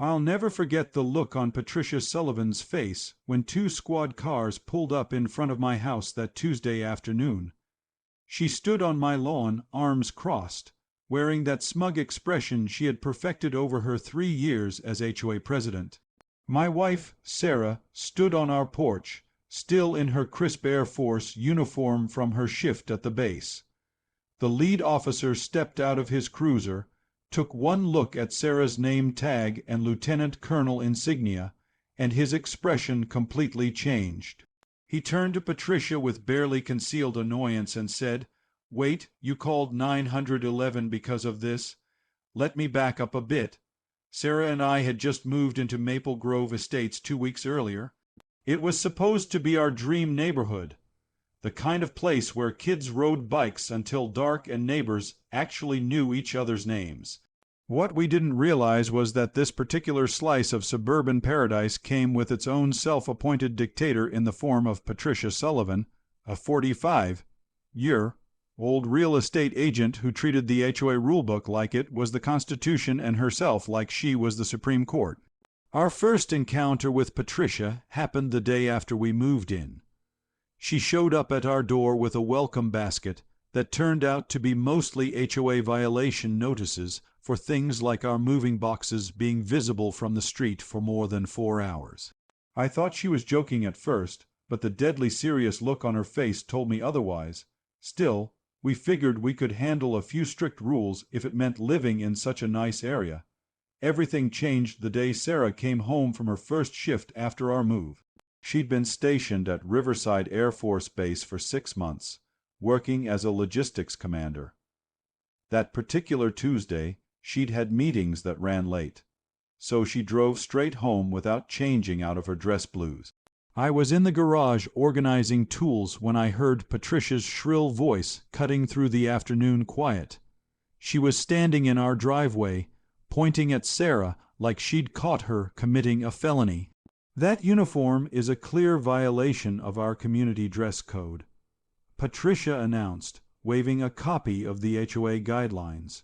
I'll never forget the look on Patricia Sullivan's face when 2 squad cars pulled up in front of my house that Tuesday afternoon. She stood on my lawn, arms crossed, wearing that smug expression she had perfected over her 3 years as HOA president. My wife, Sarah, stood on our porch, still in her crisp Air Force uniform from her shift at the base. The lead officer stepped out of his cruiser, took one look at Sarah's name tag and lieutenant colonel insignia, and his expression completely changed. He turned to Patricia with barely concealed annoyance and said, "Wait, you called 911 because of this? Let me back up a bit. Sarah and I had just moved into Maple Grove Estates 2 weeks earlier. It was supposed to be our dream neighborhood, the kind of place where kids rode bikes until dark and neighbors actually knew each other's names. What we didn't realize was that this particular slice of suburban paradise came with its own self-appointed dictator in the form of Patricia Sullivan, a 45-year-old real estate agent who treated the HOA rulebook like it was the Constitution and herself like she was the Supreme Court. Our first encounter with Patricia happened the day after we moved in. She showed up at our door with a welcome basket that turned out to be mostly HOA violation notices for things like our moving boxes being visible from the street for more than 4 hours. I thought she was joking at first, but the deadly serious look on her face told me otherwise. Still, we figured we could handle a few strict rules if it meant living in such a nice area. Everything changed the day Sarah came home from her first shift after our move. She'd been stationed at Riverside Air Force Base for 6 months, working as a logistics commander. That particular Tuesday, she'd had meetings that ran late, so she drove straight home without changing out of her dress blues. I was in the garage organizing tools when I heard Patricia's shrill voice cutting through the afternoon quiet. She was standing in our driveway, pointing at Sarah like she'd caught her committing a felony. "That uniform is a clear violation of our community dress code," Patricia announced, waving a copy of the HOA guidelines.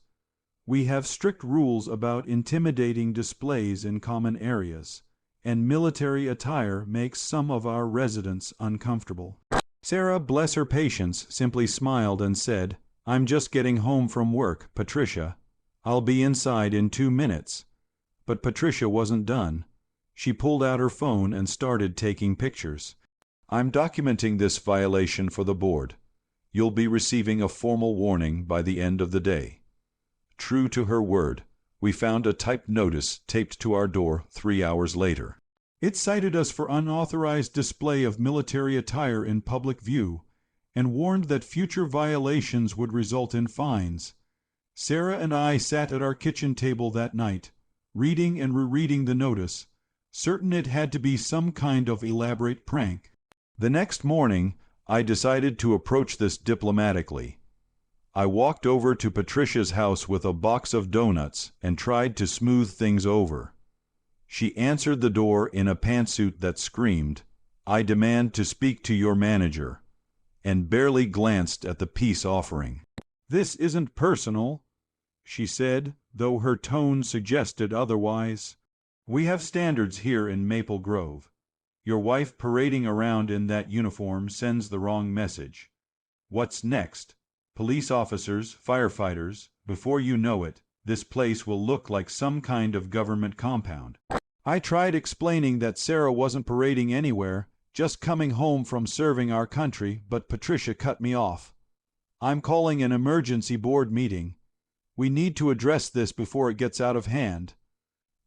"We have strict rules about intimidating displays in common areas, and military attire makes some of our residents uncomfortable." Sarah, bless her patience, simply smiled and said, "I'm just getting home from work, Patricia. I'll be inside in 2 minutes." But Patricia wasn't done. She pulled out her phone and started taking pictures. "I'm documenting this violation for the board. You'll be receiving a formal warning by the end of the day." True to her word, we found a typed notice taped to our door 3 hours later. It cited us for unauthorized display of military attire in public view and warned that future violations would result in fines. Sarah and I sat at our kitchen table that night, reading and rereading the notice, certain it had to be some kind of elaborate prank. The next morning, I decided to approach this diplomatically. I walked over to Patricia's house with a box of donuts and tried to smooth things over. She answered the door in a pantsuit that screamed, "I demand to speak to your manager," and barely glanced at the peace offering. "This isn't personal," she said, though her tone suggested otherwise. "We have standards here in Maple Grove. Your wife parading around in that uniform sends the wrong message. What's next? Police officers, firefighters, before you know it, this place will look like some kind of government compound." I tried explaining that Sarah wasn't parading anywhere, just coming home from serving our country, but Patricia cut me off. "I'm calling an emergency board meeting. We need to address this before it gets out of hand."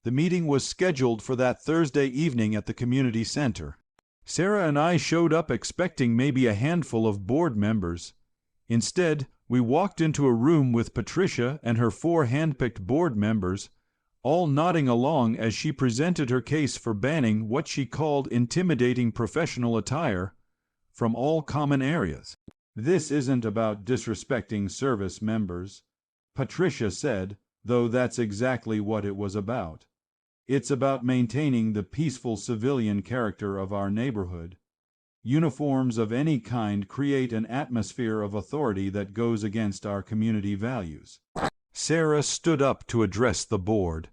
The meeting was scheduled for that Thursday evening at the community center. Sarah and I showed up expecting maybe a handful of board members. Instead, we walked into a room with Patricia and her 4 handpicked board members, all nodding along as she presented her case for banning what she called intimidating professional attire from all common areas. "This isn't about disrespecting service members," Patricia said, though that's exactly what it was about. "It's about maintaining the peaceful civilian character of our neighborhood. Uniforms of any kind create an atmosphere of authority that goes against our community values." Sarah stood up to address the board.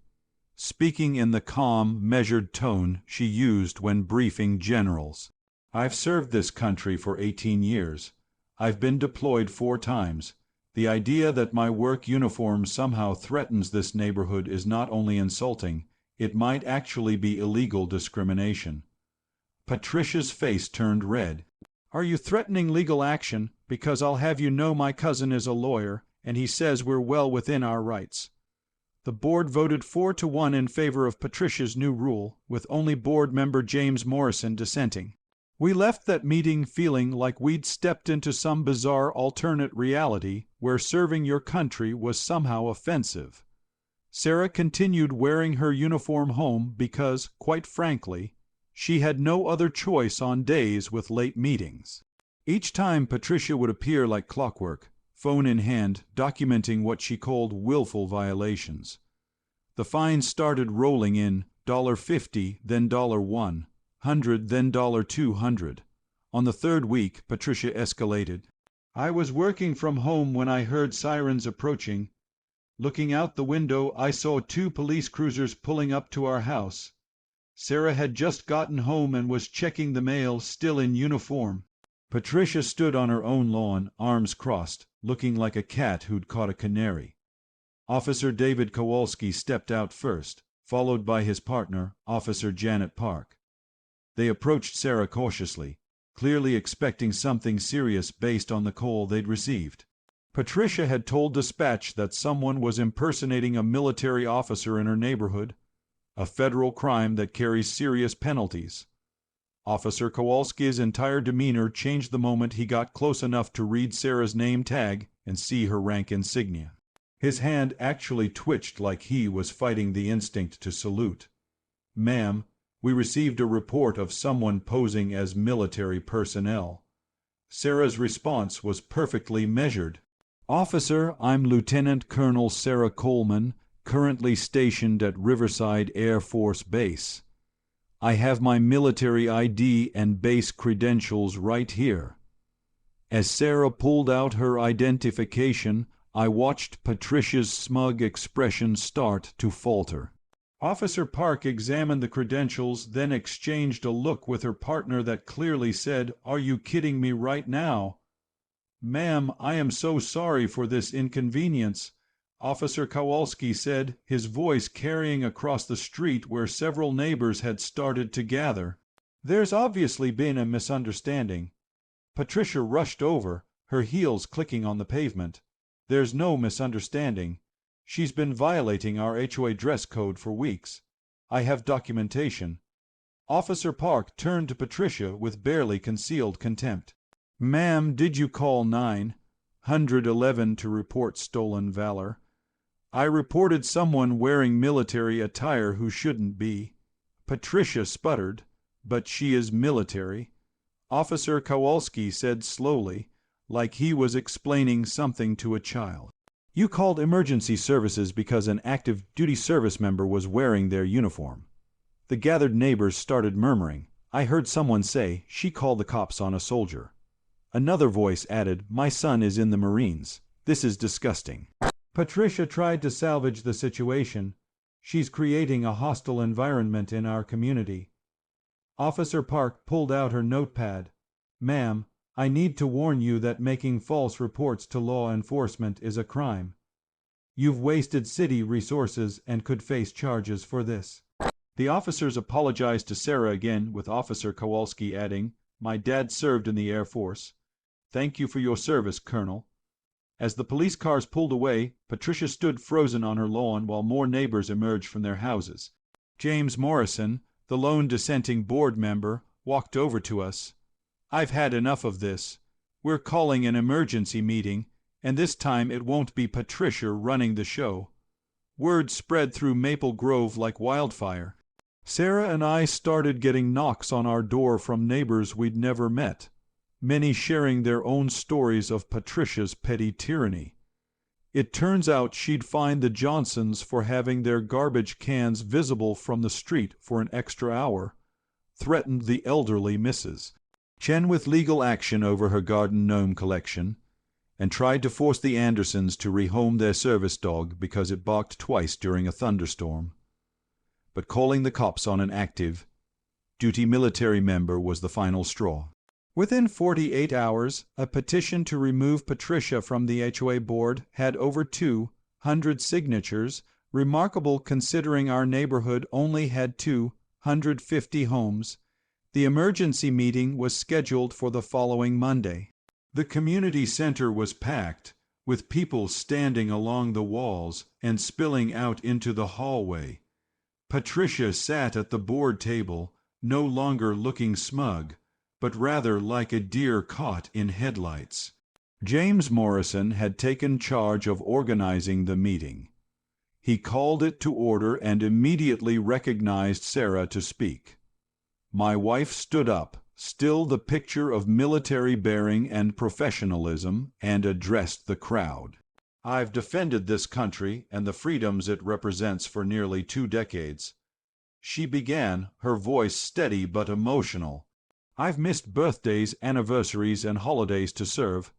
speaking in the calm, measured tone she used when briefing generals. "I've served this country for 18 years. I've been deployed 4 times. The idea that my work uniform somehow threatens this neighborhood is not only insulting, it might actually be illegal discrimination." Patricia's face turned red. "Are you threatening legal action? Because I'll have you know my cousin is a lawyer, and he says we're well within our rights." The board voted 4-1 in favor of Patricia's new rule, with only board member James Morrison dissenting. We left that meeting feeling like we'd stepped into some bizarre alternate reality where serving your country was somehow offensive. Sarah continued wearing her uniform home because, quite frankly, she had no other choice on days with late meetings. Each time Patricia would appear like clockwork, phone in hand, documenting what she called willful violations. The fines started rolling in, $50, then $1, $100, then $200. On the 3rd week, Patricia escalated. "I was working from home when I heard sirens approaching. Looking out the window, I saw 2 police cruisers pulling up to our house. Sarah had just gotten home and was checking the mail, still in uniform." Patricia stood on her own lawn, arms crossed, looking like a cat who'd caught a canary. Officer David Kowalski stepped out first, followed by his partner, Officer Janet Park. They approached Sarah cautiously, clearly expecting something serious based on the call they'd received. Patricia had told dispatch that someone was impersonating a military officer in her neighborhood, a federal crime that carries serious penalties. Officer Kowalski's entire demeanor changed the moment he got close enough to read Sarah's name tag and see her rank insignia. His hand actually twitched like he was fighting the instinct to salute. "Ma'am, we received a report of someone posing as military personnel." Sarah's response was perfectly measured. "Officer, I'm Lieutenant Colonel Sarah Coleman, currently stationed at Riverside Air Force Base. I have my military ID and base credentials right here." As Sarah pulled out her identification, I watched Patricia's smug expression start to falter. Officer Park examined the credentials, then exchanged a look with her partner that clearly said, "Are you kidding me right now?" "Ma'am, I am so sorry for this inconvenience," Officer Kowalski said, his voice carrying across the street where several neighbors had started to gather. "There's obviously been a misunderstanding." Patricia rushed over, her heels clicking on the pavement. "There's no misunderstanding. She's been violating our HOA dress code for weeks. I have documentation." Officer Park turned to Patricia with barely concealed contempt. "Ma'am, did you call 911 to report stolen valor?" "I reported someone wearing military attire who shouldn't be." Patricia sputtered, "But she is military," Officer Kowalski said slowly, like he was explaining something to a child. "You called emergency services because an active duty service member was wearing their uniform." The gathered neighbors started murmuring. I heard someone say, "She called the cops on a soldier." Another voice added, "My son is in the Marines. This is disgusting." Patricia tried to salvage the situation. "She's creating a hostile environment in our community." Officer Park pulled out her notepad. "Ma'am, I need to warn you that making false reports to law enforcement is a crime. You've wasted city resources and could face charges for this." The officers apologized to Sarah again, with Officer Kowalski adding, "My dad served in the Air Force. Thank you for your service, Colonel." As the police cars pulled away, Patricia stood frozen on her lawn while more neighbors emerged from their houses. James Morrison, the lone dissenting board member, walked over to us. "I've had enough of this. We're calling an emergency meeting, and this time it won't be Patricia running the show." Word spread through Maple Grove like wildfire. Sarah and I started getting knocks on our door from neighbors we'd never met, many sharing their own stories of Patricia's petty tyranny. It turns out she'd fined the Johnsons for having their garbage cans visible from the street for an extra hour, threatened the elderly Mrs. Chen with legal action over her garden gnome collection, and tried to force the Andersons to rehome their service dog because it barked twice during a thunderstorm. but calling the cops on an active duty military member was the final straw. Within 48 hours, a petition to remove Patricia from the HOA board had over 200 signatures, remarkable considering our neighborhood only had 250 homes. The emergency meeting was scheduled for the following Monday. The community center was packed, with people standing along the walls and spilling out into the hallway. Patricia sat at the board table, no longer looking smug, but rather like a deer caught in headlights. James Morrison had taken charge of organizing the meeting. He called it to order and immediately recognized Sarah to speak. My wife stood up, still the picture of military bearing and professionalism, and addressed the crowd. I've defended this country and the freedoms it represents for nearly 2 decades. She began, her voice steady but emotional. I've missed birthdays, anniversaries, and holidays to serve.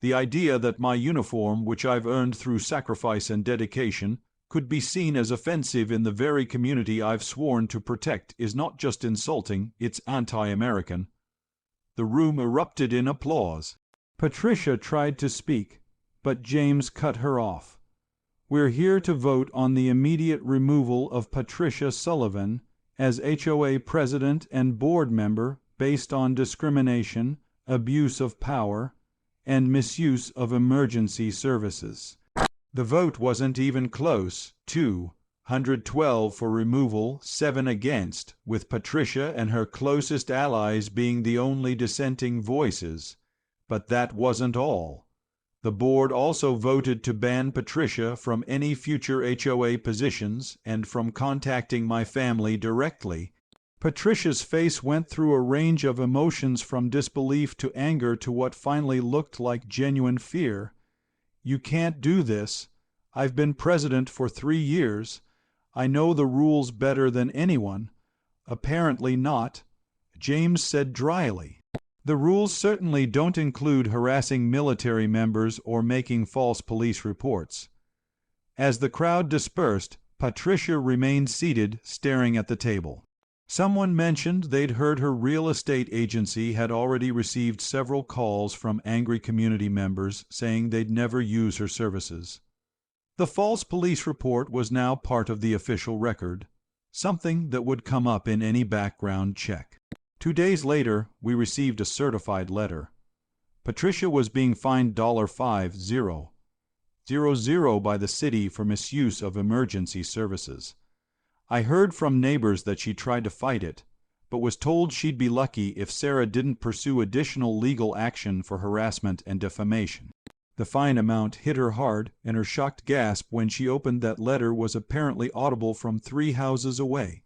The idea that my uniform, which I've earned through sacrifice and dedication, could be seen as offensive in the very community I've sworn to protect is not just insulting, it's anti-American. The room erupted in applause. Patricia tried to speak, but James cut her off. We're here to vote on the immediate removal of Patricia Sullivan as HOA president and board member based on discrimination, abuse of power, and misuse of emergency services. The vote wasn't even close, 212 for removal, 7 against, with Patricia and her closest allies being the only dissenting voices. But that wasn't all. The board also voted to ban Patricia from any future HOA positions and from contacting my family directly. Patricia's face went through a range of emotions from disbelief to anger to what finally looked like genuine fear. You can't do this. I've been president for 3 years. I know the rules better than anyone. Apparently not, James said dryly. The rules certainly don't include harassing military members or making false police reports. As the crowd dispersed, Patricia remained seated, staring at the table. Someone mentioned they'd heard her real estate agency had already received several calls from angry community members saying they'd never use her services. The false police report was now part of the official record, something that would come up in any background check. 2 days later, we received a certified letter. Patricia was being fined $5,000 by the city for misuse of emergency services. I heard from neighbors that she tried to fight it, but was told she'd be lucky if Sarah didn't pursue additional legal action for harassment and defamation. The fine amount hit her hard, and her shocked gasp when she opened that letter was apparently audible from 3 houses away.